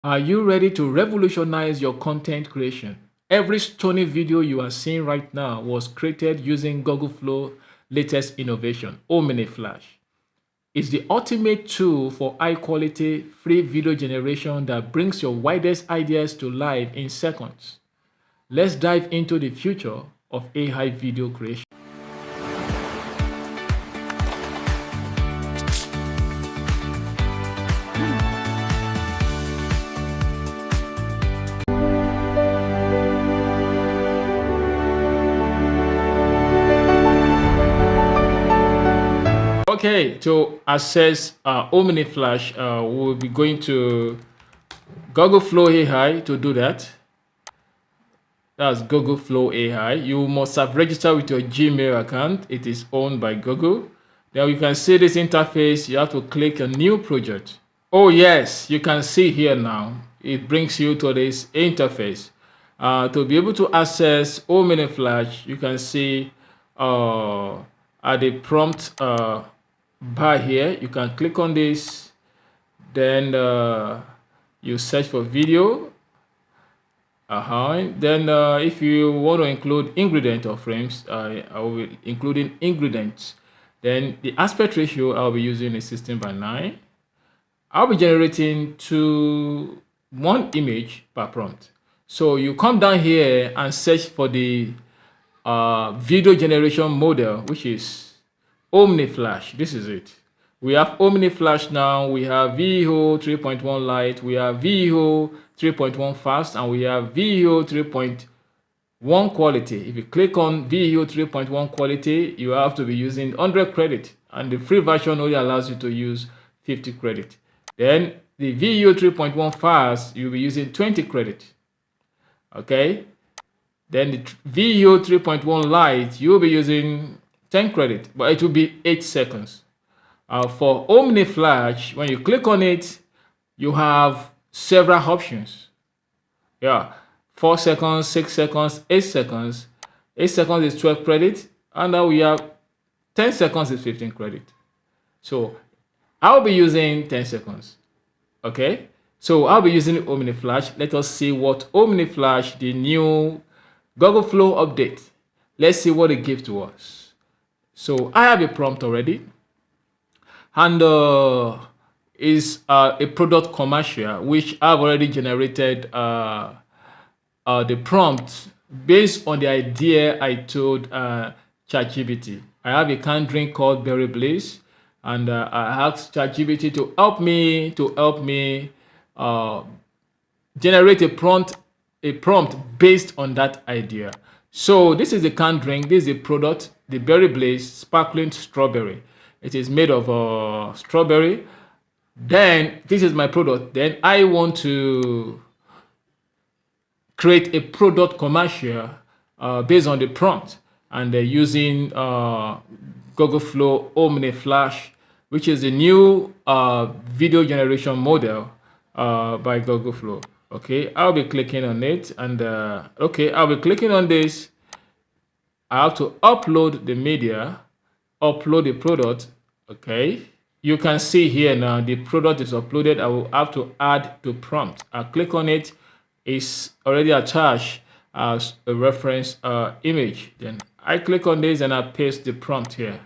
Are you ready to revolutionize your content creation? Every stunning video you are seeing right now was created using Google Flow latest innovation, Omni Flash. It's the ultimate tool for high quality free video generation that brings your widest ideas to life in seconds. Let's dive into the future of AI video creation. Okay, to access Omni Flash, we'll be going to Google Flow AI to do that. That's Google Flow AI. You must have registered with your Gmail account. It is owned by Google. Now you can see this interface. You have to click a new project. Oh yes, you can see here now. It brings you to this interface. To be able to access Omni Flash, you can see at the prompt bar here. You can click on this. Then you search for video. Then if you want to include ingredient or frames, I will be including ingredients. Then the aspect ratio, I'll be using a 16:9. I'll be generating one image per prompt. So you come down here and search for the video generation model, which is Omni Flash. This is it. We have Omni Flash now. We have VEO 3.1 Lite. We have VEO 3.1 Fast, and we have VEO 3.1 Quality. If you click on VEO 3.1 Quality, you have to be using 100 credit, and the free version only allows you to use 50 credit. Then the VEO 3.1 Fast, you'll be using 20 credit. Okay. Then the VEO 3.1 Lite, you'll be using 10 credit, but it will be 8 seconds. For Omni Flash, when you click on it, you have several options. Yeah, 4 seconds, 6 seconds, 8 seconds. 8 seconds is 12 credit, and now we have 10 seconds is 15 credit. So I'll be using 10 seconds. Okay, so I'll be using Omni Flash. Let us see what Omni Flash, the new Google Flow update. Let's see what it gives to us. So I have a prompt already, and is a product commercial which I've already generated the prompt based on the idea I told ChatGPT. I have a canned drink called Berry Bliss, and I asked ChatGPT to help me generate a prompt based on that idea. So this is the canned drink. This is the product, the Berry Bliss sparkling strawberry. It is made of strawberry. Then this is my product. Then I want to create a product commercial based on the prompt, and using Google Flow Omni Flash, which is the new video generation model by Google Flow. Okay, I'll be clicking on it, and okay, I'll be clicking on this. I have to upload the media, upload the product. Okay, you can see here now the product is uploaded. I will have to add to prompt. I click on it. It's already attached as a reference image. Then I click on this and I paste the prompt here.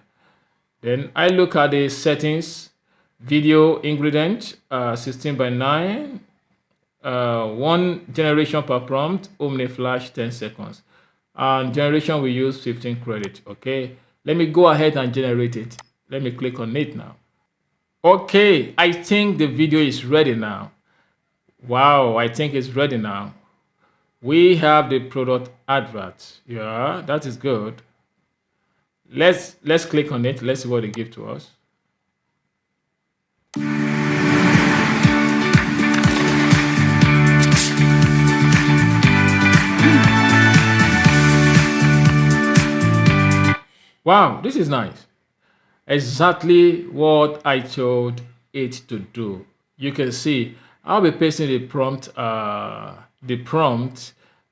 Then I look at the settings, video ingredient 16:9, 1 generation per prompt, Omni Flash 10 seconds, and generation we use 15 credit. Okay, let me go ahead and generate it. Let me click on it now. Okay, I think the video is ready now. Wow, I think it's ready now. We have the product advert. Yeah, that is good. Let's click on it. Let's see what it gives to us. Wow, this is nice. Exactly what I told it to do. You can see I'll be pasting the prompt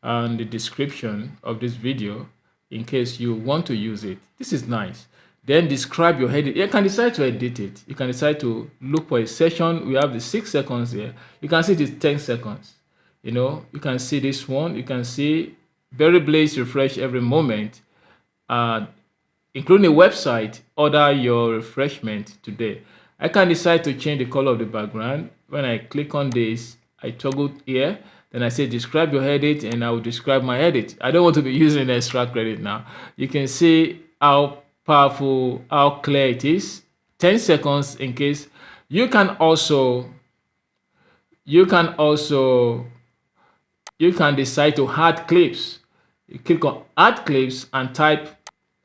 and the description of this video in case you want to use it. This is nice. Then describe your edit. You can decide to edit it. You can decide to look for a session. We have the 6 seconds here. You can see it is 10 seconds. You can see this one. You can see very Bliss refresh every moment, including a website. Order your refreshment today. I can decide to change the color of the background. When I click on this, I toggle here. Then I say describe your edit, and I will describe my edit. I don't want to be using extra credit now. You can see how powerful, how clear it is. 10 seconds in case. You can also decide to add clips. You click on add clips and type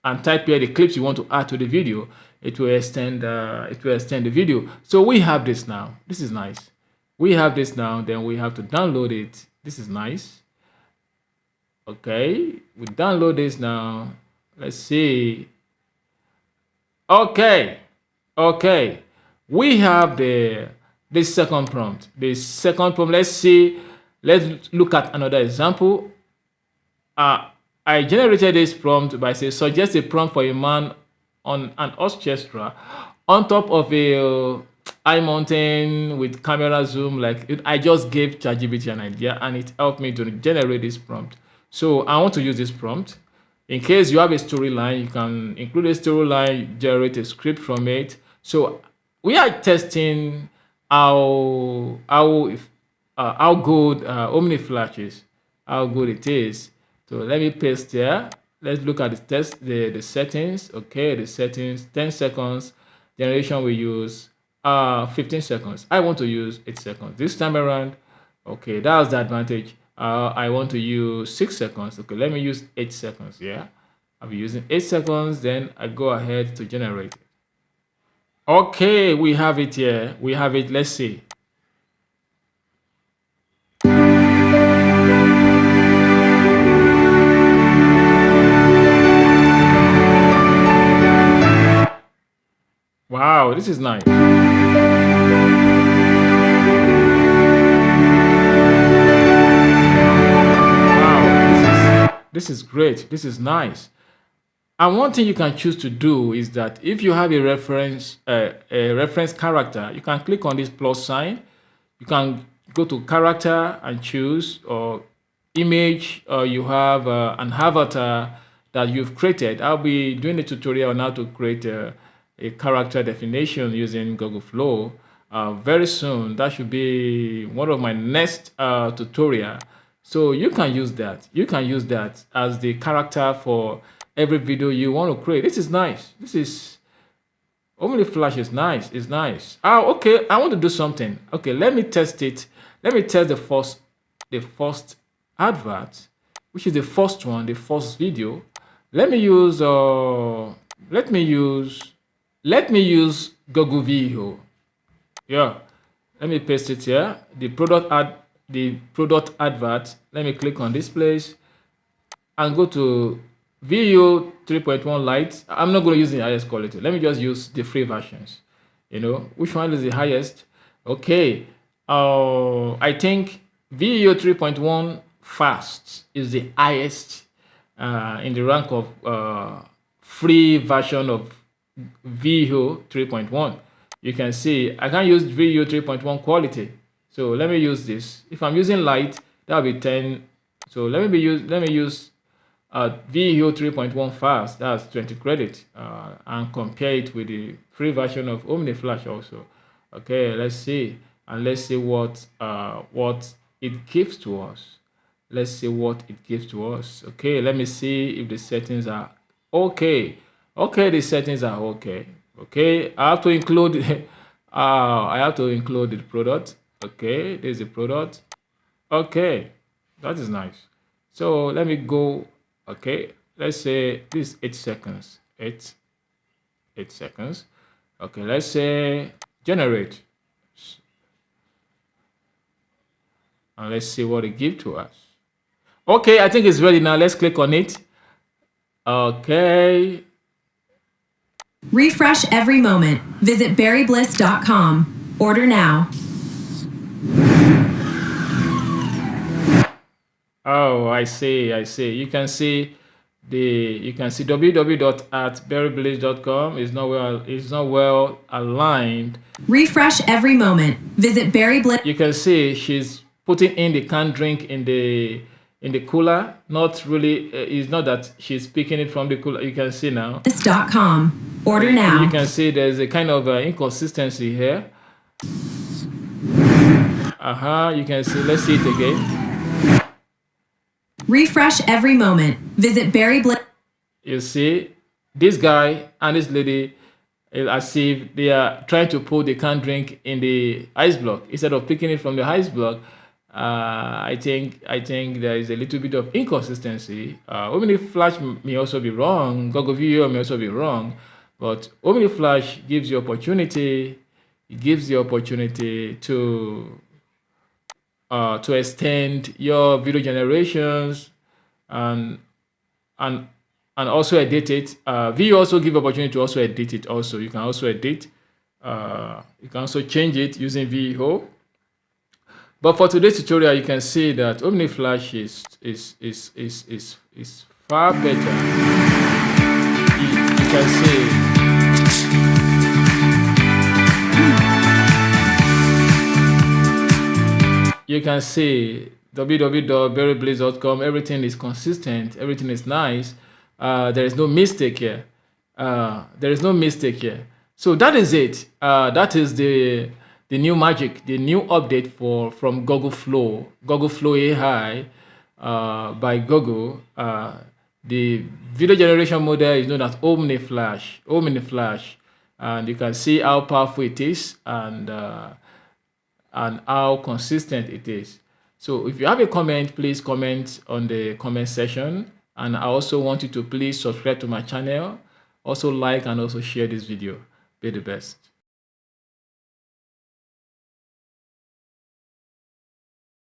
here the clips you want to add to the video. It will extend the video. So we have this now. This is nice. We have this now. Then we have to download it. This is nice. Okay, we download this now. Let's see. Okay, we have the second prompt. Let's see. Let's look at another example. I generated this prompt by saying suggest a prompt for a man on an orchestra on top of a high mountain with camera zoom. I just gave ChatGPT an idea, and it helped me to generate this prompt. So I want to use this prompt. In case you have a storyline, you can include a storyline, generate a script from it. So we are testing how good Omni Flash is, how good it is. So let me paste here. Let's look at the settings. Okay, the settings, 10 seconds. Generation we use 15 seconds. I want to use 8 seconds this time around. Okay, that's the advantage. I want to use 6 seconds. Okay, let me use 8 seconds. Yeah, I'll be using 8 seconds. Then I go ahead to generate it. Okay, we have it here. We have it. Let's see. Wow, this is nice. Wow, this is great. This is nice. And one thing you can choose to do is that if you have a reference character, you can click on this plus sign. You can go to character and choose, or image, or you have an avatar that you've created. I'll be doing a tutorial on how to create a character definition using Google Flow very soon. That should be one of my next tutorial. So you can use that. You can use that as the character for every video you want to create. This is nice. This is Omni Flash is nice. It's nice. Oh, okay. I want to do something. Okay, let me test it. Let me test the first advert, which is the first one, the first video. Let me use Google Video. Yeah. Let me paste it here. The product advert. Let me click on this place and go to Video 3.1 Lite. I'm not going to use the highest quality. Let me just use the free versions. Which one is the highest? Okay. I think Video 3.1 Fast is the highest in the rank of free version of Video 3.1. You can see I can use Video 3.1 quality. So let me use this. If I'm using light, that'll be 10. So let me use Video 3.1 fast. That's 20 credit, and compare it with the free version of Omni Flash also. Okay, let's see, and let's see what it gives to us. Let's see what it gives to us. Okay, let me see if the settings are okay. Okay, the settings are okay. Okay, I have to include the product. Okay, there's the product. Okay, that is nice. So let me go. Okay, let's say this 8 seconds. 8 seconds. Okay, let's say generate, and let's see what it gives to us. Okay, I think it's ready now. Let's click on it. Okay. Refresh every moment. Visit berrybliss.com. Order now. Oh, I see. You can see you can see www.berrybliss.com is not well aligned. Refresh every moment. Visit Bliss. You can see she's putting in the canned drink in the cooler. Not really. It's not that she's picking it from the cooler. You can see now. Bliss.com. Order now. You can see there's a kind of inconsistency here. You can see. Let's see it again. Refresh every moment. Visit Bliss. You see, this guy and this lady, as if they are trying to put the canned drink in the ice block instead of picking it from the ice block. I think there is a little bit of inconsistency. Omni Flash may also be wrong. Google Viewer may also be wrong, but Omni Flash gives you opportunity. It gives the opportunity to extend your video generations and also edit it. View also give opportunity to also edit it. Also, you can also edit. You can also change it using VO. But for today's tutorial, you can see that Omni Flash is far better. You can see. You can see www.berrybliss.com. Everything is consistent. Everything is nice. There is no mistake here. There is no mistake here. So that is it. That is the new magic, the new update from Google Flow AI by Google. The video generation model is known as Omni Flash, and you can see how powerful it is and how consistent it is. So if you have a comment, please comment on the comment section. And I also want you to please subscribe to my channel. Also like and also share this video. Be the best.